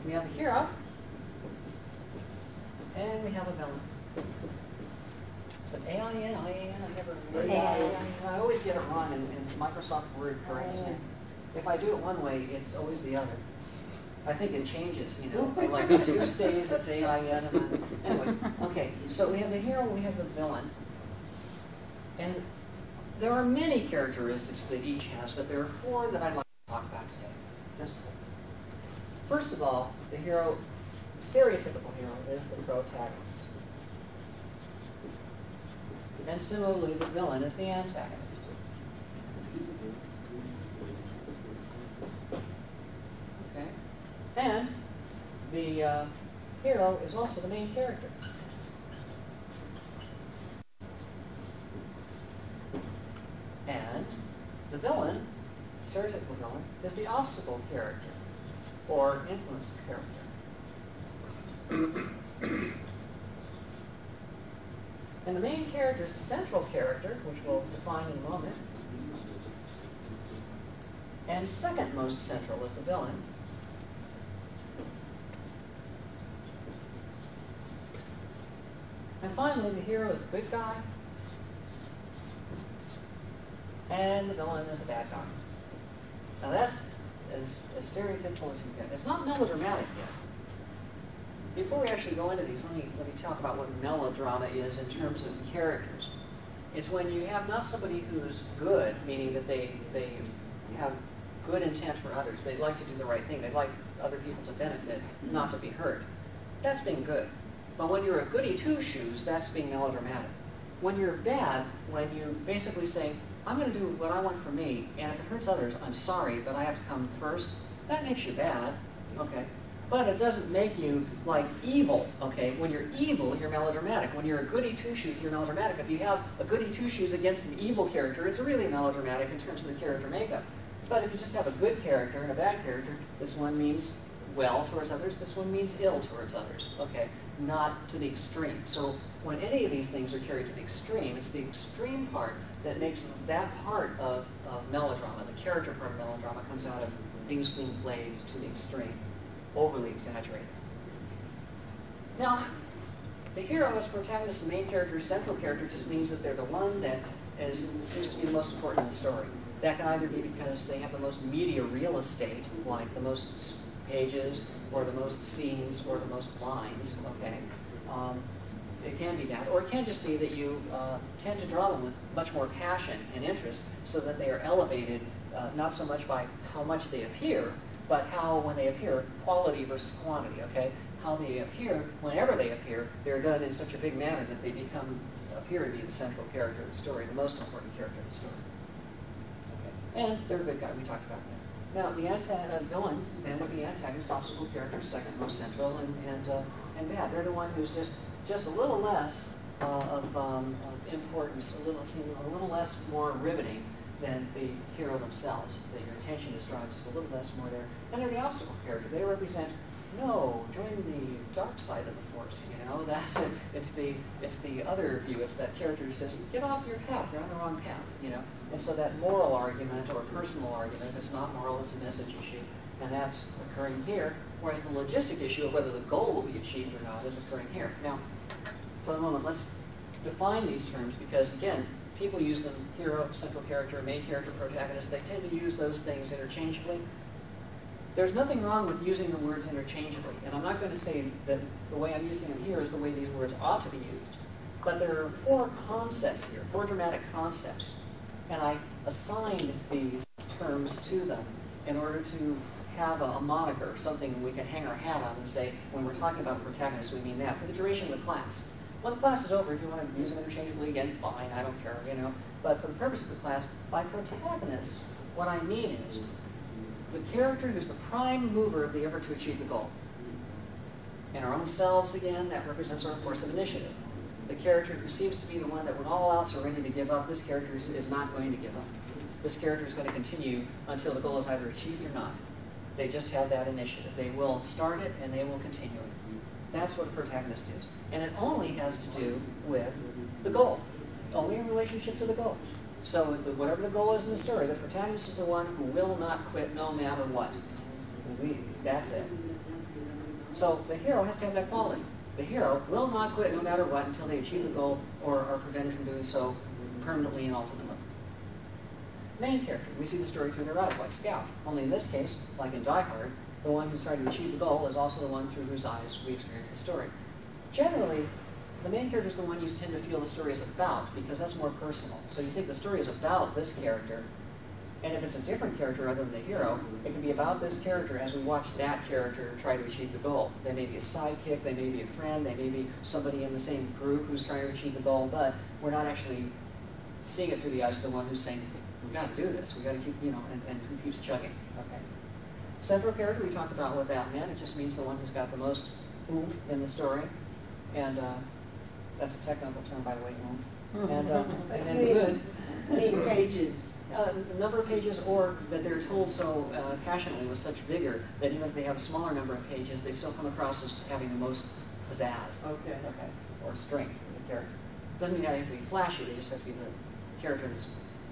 we have a hero, and we have a villain. Is it AIN, IAN? I never remember. I always get it wrong, and Microsoft Word corrects me. If I do it one way, it's always the other. I think it changes, you know. Like on Tuesdays, it's AIN. And then, anyway, okay. So we have the hero, we have the villain. And there are many characteristics that each has, but there are 4 that I'd like to talk about today. Just 4. First of all, the hero, stereotypical hero, is the protagonist. And similarly, the villain is the antagonist. Okay? And the hero is also the main character. And the villain, stereotypical villain, is the obstacle character, or influence character. And the main character is the central character, which we'll define in a moment. And second most central is the villain. And finally, the hero is a good guy, and the villain is a bad guy. Now that's as stereotypical as you get. It's not melodramatic yet. Before we actually go into these, let me talk about what melodrama is in terms of characters. It's when you have not somebody who's good, meaning that they have good intent for others. They'd like to do the right thing. They'd like other people to benefit, not to be hurt. That's being good. But when you're a goody two-shoes, that's being melodramatic. When you're bad, when you basically say, I'm going to do what I want for me, and if it hurts others, I'm sorry, but I have to come first, that makes you bad, okay? But it doesn't make you, like, evil, okay? When you're evil, you're melodramatic. When you're a goody two-shoes, you're melodramatic. If you have a goody two-shoes against an evil character, it's really melodramatic in terms of the character makeup. But if you just have a good character and a bad character, this one means well towards others, this one means ill towards others, okay? Not to the extreme. So when any of these things are carried to the extreme, it's the extreme part that makes that part of melodrama, the character part of melodrama, comes out of things being played to the extreme, overly exaggerated. Now, the hero as protagonist, the main character, central character, just means that they're the one that seems to be the most important in the story. That can either be because they have the most media real estate, like the most pages, or the most scenes, or the most lines, okay? It can be that. Or it can just be that you tend to draw them with much more passion and interest so that they are elevated, not so much by how much they appear, but how, when they appear, quality versus quantity, okay? How they appear, whenever they appear, they're done in such a big manner that they appear to be the central character of the story, the most important character of the story. Okay. And they're a good guy, we talked about that. Now, the villain, and with the antagonist, obstacle character, second most central, and bad. They're the one who's just a little less of importance, a little less more riveting than the hero themselves. That your attention is drawn just a little less more there. And they're the obstacle character. They represent, no, join the dark side of the force. You know, that's it. It's the other view. It's that character who says, get off your path. You're on the wrong path. You know. And so that moral argument or personal argument, if it's not moral, it's a message issue. And that's occurring here. Whereas the logistic issue of whether the goal will be achieved or not is occurring here. Now, for the moment, let's define these terms because, again, people use them, hero, central character, main character, protagonist. They tend to use those things interchangeably. There's nothing wrong with using the words interchangeably. And I'm not going to say that the way I'm using them here is the way these words ought to be used. But there are 4 concepts here, 4 dramatic concepts. And I assigned these terms to them in order to have a moniker, something we can hang our hat on and say, when we're talking about a protagonist, we mean that for the duration of the class. When the class is over, if you want to use them interchangeably again, fine, I don't care, you know. But for the purpose of the class, by protagonist, what I mean is the character who's the prime mover of the effort to achieve the goal. In our own selves, again, that represents our force of initiative. The character who seems to be the one that when all else are ready to give up, this character is not going to give up. This character is going to continue until the goal is either achieved or not. They just have that initiative. They will start it and they will continue it. That's what a protagonist is. And it only has to do with the goal. Only in relationship to the goal. So whatever the goal is in the story, the protagonist is the one who will not quit no matter what. That's it. So the hero has to have that quality. The hero will not quit no matter what until they achieve the goal or are prevented from doing so permanently and ultimately. Main character, we see the story through their eyes, like Scout. Only in this case, like in Die Hard, the one who's trying to achieve the goal is also the one through whose eyes we experience the story. Generally, the main character is the one you tend to feel the story is about, because that's more personal. So you think the story is about this character, and if it's a different character other than the hero, it can be about this character as we watch that character try to achieve the goal. They may be a sidekick, they may be a friend, they may be somebody in the same group who's trying to achieve the goal, but we're not actually seeing it through the eyes of the one who's saying, we've got to do this, we've got to keep, and who keeps chugging. Okay. Central character, we talked about what that meant. It just means the one who's got the most oomph in the story. And that's a technical term, by the way, oomph. And then good. Many pages. A number of pages, or that they're told so passionately with such vigor that even if they have a smaller number of pages, they still come across as having the most pizzazz. Okay. Or strength in the character. Doesn't mean that they have to be flashy, they just have to be the character that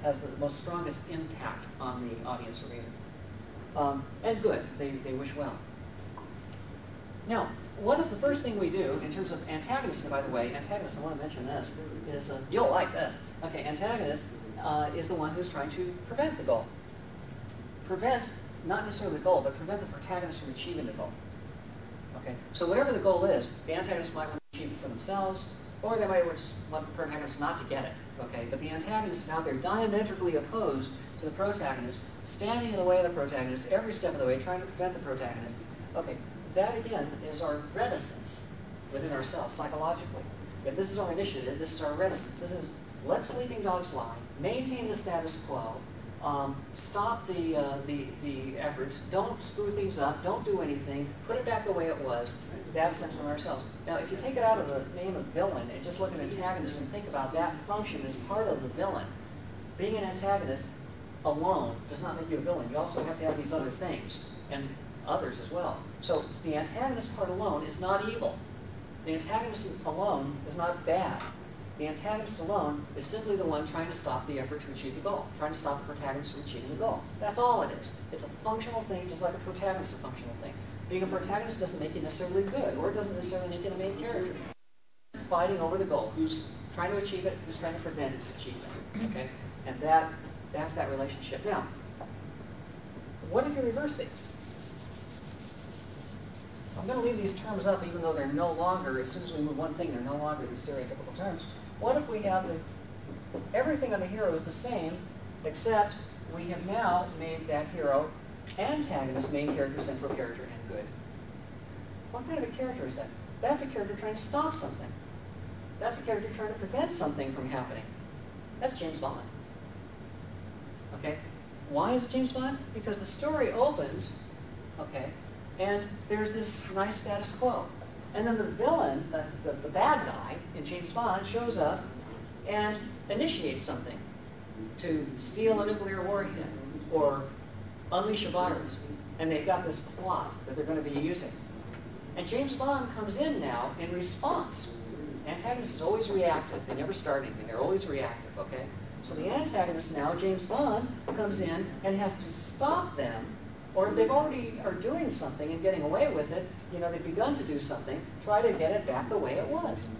has the most strongest impact on the audience or reader. And good, they wish well. Now, what if the first thing we do in terms of antagonist, and by the way, antagonist, I want to mention this, is, you'll like this. Okay, antagonist is the one who's trying to prevent the goal. Prevent, not necessarily the goal, but prevent the protagonist from achieving the goal. Okay, so whatever the goal is, the antagonist might want to achieve it for themselves, or they might just want the protagonist not to get it. Okay, but the antagonist is out there diametrically opposed to the protagonist, standing in the way of the protagonist every step of the way, trying to prevent the protagonist. Okay, that again is our reticence within ourselves, psychologically. If this is our initiative, this is our reticence. This is, let sleeping dogs lie, maintain the status quo, stop the efforts, don't screw things up, don't do anything, put it back the way it was. That sense from ourselves. Now, if you take it out of the name of villain and just look at antagonist and think about that function as part of the villain, being an antagonist alone does not make you a villain. You also have to have these other things, and others as well. So the antagonist part alone is not evil. The antagonist alone is not bad. The antagonist alone is simply the one trying to stop the effort to achieve the goal, trying to stop the protagonist from achieving the goal. That's all it is. It's a functional thing, just like a protagonist is a functional thing. Being a protagonist doesn't make you necessarily good, or it doesn't necessarily make you the main character. Fighting over the goal. Who's trying to achieve it, who's trying to prevent its achievement. Okay? And that's that relationship. Now, what if you reverse these? I'm going to leave these terms up even though they're no longer, as soon as we move one thing, they're no longer these stereotypical terms. What if we have everything on the hero is the same, except we have now made that hero antagonist, main character, central character, and good? What kind of a character is that? That's a character trying to stop something. That's a character trying to prevent something from happening. That's James Bond. Okay? Why is it James Bond? Because the story opens, okay, and there's this nice status quo. And then the villain, the bad guy in James Bond, shows up and initiates something to steal a nuclear warhead or unleash a virus. And they've got this plot that they're going to be using. And James Bond comes in now in response. Antagonist is always reactive. They never start anything. They're always reactive, okay? So the antagonist now, James Bond, comes in and has to stop them. Or if they've already are doing something and getting away with it, they've begun to do something, try to get it back the way it was.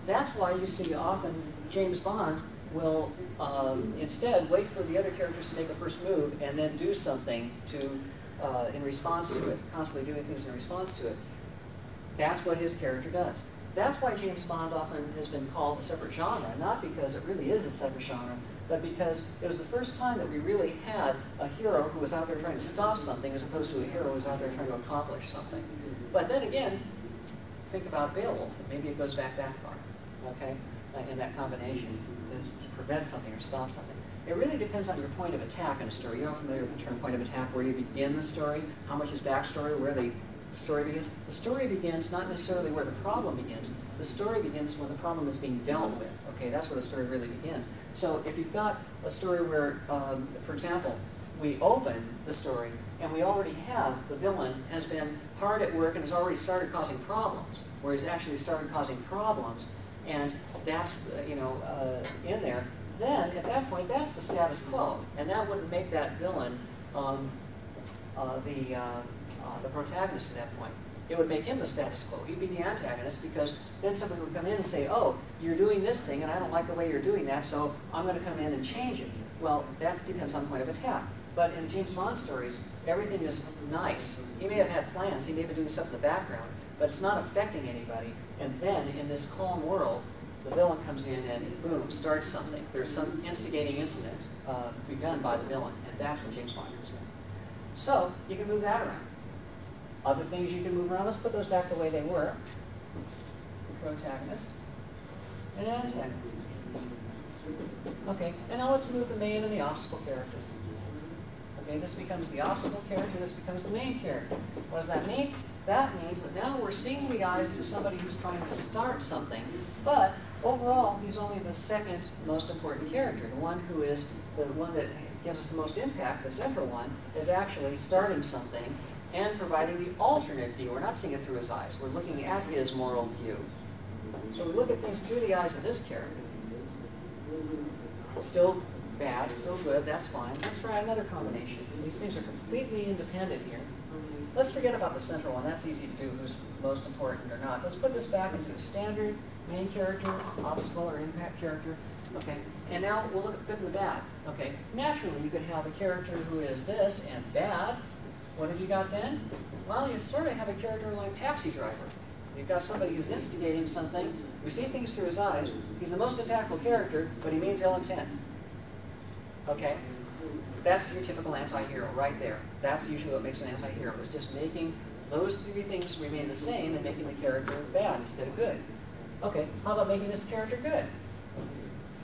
That's why you see often James Bond will instead wait for the other characters to make a first move and then do something in response to it, constantly doing things in response to it. That's what his character does. That's why James Bond often has been called a separate genre, not because it really is a separate genre, but because it was the first time that we really had a hero who was out there trying to stop something as opposed to a hero who was out there trying to accomplish something. But then again, think about Beowulf, and maybe it goes back that far, okay, in that combination, is to prevent something or stop something. It really depends on your point of attack in a story. You're all familiar with the term point of attack, where you begin the story, how much is backstory, where the story begins. The story begins not necessarily where the problem begins. The story begins when the problem is being dealt with. Okay, that's where the story really begins. So if you've got a story where, for example, we open the story and we already have the villain has been hard at work and has already started causing problems, where he's actually started causing problems, and that's in there, then at that point that's the status quo, and that wouldn't make that villain the protagonist at that point. it would make him the status quo. He'd be the antagonist, because then somebody would come in and say, oh, you're doing this thing, and I don't like the way you're doing that, so I'm going to come in and change it. Well, that depends on point of attack. But in James Bond stories, everything is nice. He may have had plans, he may be doing stuff in the background, but it's not affecting anybody. And then, in this calm world, the villain comes in and, boom, starts something. There's some instigating incident begun by the villain, and that's when James Bond comes in. So, you can move that around. Other things you can move around, let's put those back the way they were. Protagonist and antagonist. Okay, and now let's move the main and the obstacle character. Okay, this becomes the obstacle character, this becomes the main character. What does that mean? That means that now we're seeing the eyes of somebody who's trying to start something, but overall, he's only the second most important character. The one who is the one that gives us the most impact, the central one, is actually starting something and providing the alternate view. We're not seeing it through his eyes. We're looking at his moral view. So we look at things through the eyes of this character. Still bad, still good, that's fine. Let's try another combination. These things are completely independent here. Let's forget about the central one. That's easy to do, who's most important or not. Let's put this back into standard, main character, obstacle, or impact character. Okay, and now we'll look at the good and the bad. Okay, naturally you could have a character who is this and bad. What have you got then? Well, you sort of have a character like Taxi Driver. You've got somebody who's instigating something. We see things through his eyes. He's the most impactful character, but he means ill intent. Okay? That's your typical anti-hero right there. That's usually what makes an anti-hero, is just making those three things remain the same and making the character bad instead of good. Okay, how about making this character good?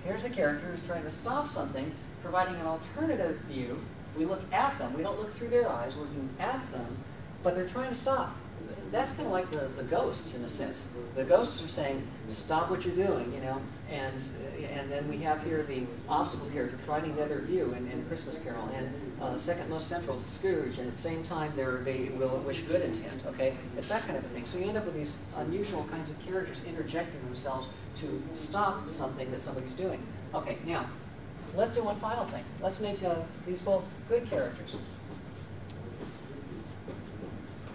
Here's a character who's trying to stop something, providing an alternative view. We look at them. We don't look through their eyes. We're looking at them, but they're trying to stop. That's kind of like the ghosts, in a sense. The ghosts are saying, stop what you're doing, you know, and then we have here the obstacle character providing the other view in Christmas Carol, and second most central to Scrooge, and at the same time they will wish good intent, okay? It's that kind of a thing. So you end up with these unusual kinds of characters interjecting themselves to stop something that somebody's doing. Okay, now, let's do one final thing. Let's make these both good characters.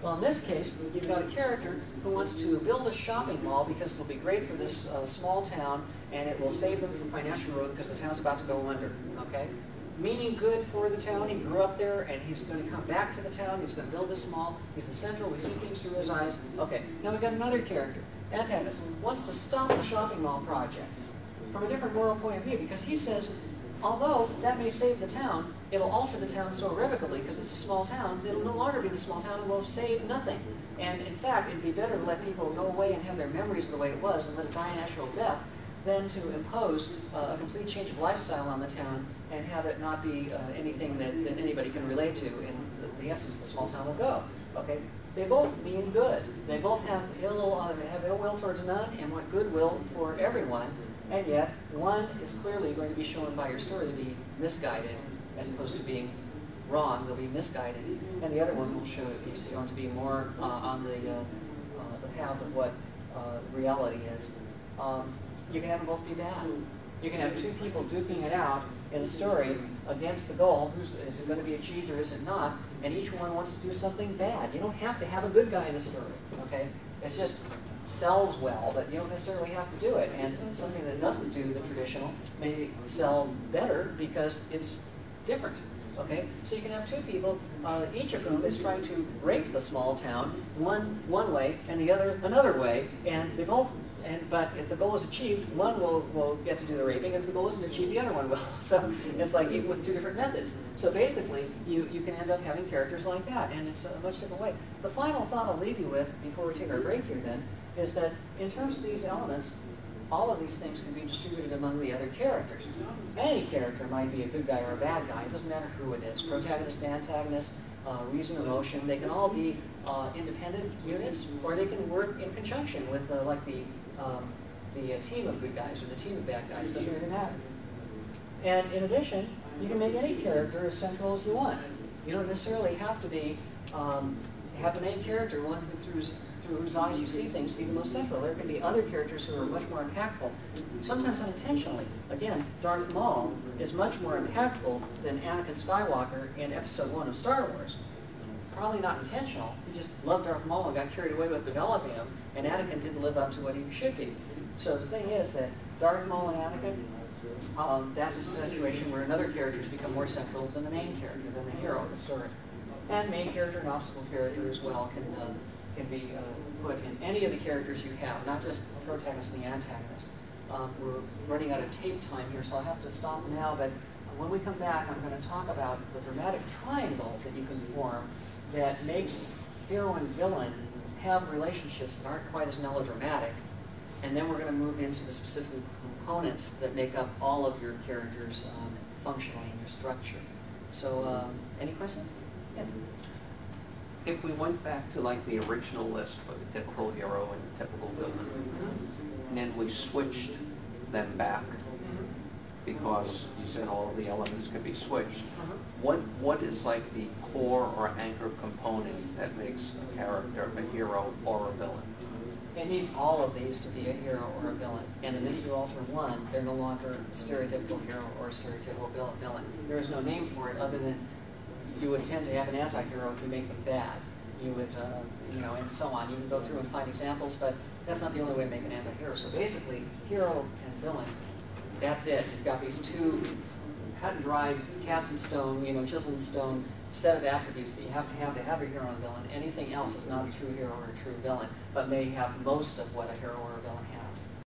Well, in this case, you've got a character who wants to build a shopping mall because it'll be great for this small town, and it will save them from financial ruin because the town's about to go under, okay? Meaning good for the town. He grew up there, and he's going to come back to the town. He's going to build this mall. He's the central. We see things through his eyes. Okay, now we've got another character, Antagonist, wants to stop the shopping mall project from a different moral point of view, because he says, although that may save the town, it'll alter the town so irrevocably because it's a small town, it'll no longer be the small town and will save nothing. And in fact, it'd be better to let people go away and have their memories the way it was and let it die a natural death than to impose a complete change of lifestyle on the town and have it not be anything that anybody can relate to. In the essence, the small town will go. Okay? They both mean good. They both have ill will towards none and want goodwill for everyone. And yet, one is clearly going to be shown by your story to be misguided, as opposed to being wrong. They'll be misguided, and the other one will be shown to be more on the path of what reality is. You can have them both be bad. You can have two people duking it out in a story against the goal. Is it going to be achieved or is it not? And each one wants to do something bad. You don't have to have a good guy in a story. Okay, it's just sells well, but you don't necessarily have to do it. And something that doesn't do the traditional may sell better because it's different. Okay, so you can have two people, each of whom is trying to rape the small town one way and the other another way, and they both. But if the goal is achieved, one will get to do the raping. If the goal isn't achieved, the other one will. So it's like with two different methods. So basically, you can end up having characters like that, and it's a much different way. The final thought I'll leave you with before we take our break here then is that in terms of these elements, all of these things can be distributed among the other characters. Any character might be a good guy or a bad guy. It doesn't matter who it is. Protagonist, antagonist, reason, emotion. They can all be independent units, or they can work in conjunction with like the team of good guys or the team of bad guys. It doesn't really matter. And in addition, you can make any character as central as you want. You don't necessarily have to be have the main character, one through whose eyes you see things, be the most central. There can be other characters who are much more impactful, sometimes unintentionally. Again, Darth Maul is much more impactful than Anakin Skywalker in Episode 1 of Star Wars. probably not intentional. He just loved Darth Maul and got carried away with developing him, and Anakin didn't live up to what he should be. So the thing is that Darth Maul and Anakin, that's a situation where another characters become more central than the main character, than the hero of the story. And main character and obstacle character as well can be put in any of the characters you have, not just the protagonist and the antagonist. We're running out of tape time here, so I'll have to stop now, but when we come back, I'm going to talk about the dramatic triangle that you can form that makes hero and villain have relationships that aren't quite as melodramatic, and then we're going to move into the specific components that make up all of your characters functionally in your structure. So, any questions? Yes? If we went back to like the original list for the typical hero and the typical villain, and then we switched them back, because you said all of the elements can be switched, what is like the core or anchor component that makes a character a hero or a villain? It needs all of these to be a hero or a villain. And the minute you alter one, they're no longer a stereotypical hero or a stereotypical villain. There is no name for it other than you would tend to have an anti-hero if you make them bad. You would, and so on. You can go through and find examples, but that's not the only way to make an anti-hero. So basically, hero and villain, that's it. You've got these two cut and dried, cast in stone, chiseled in stone set of attributes that you have to have a hero and a villain. Anything else is not a true hero or a true villain, but may have most of what a hero or a villain has.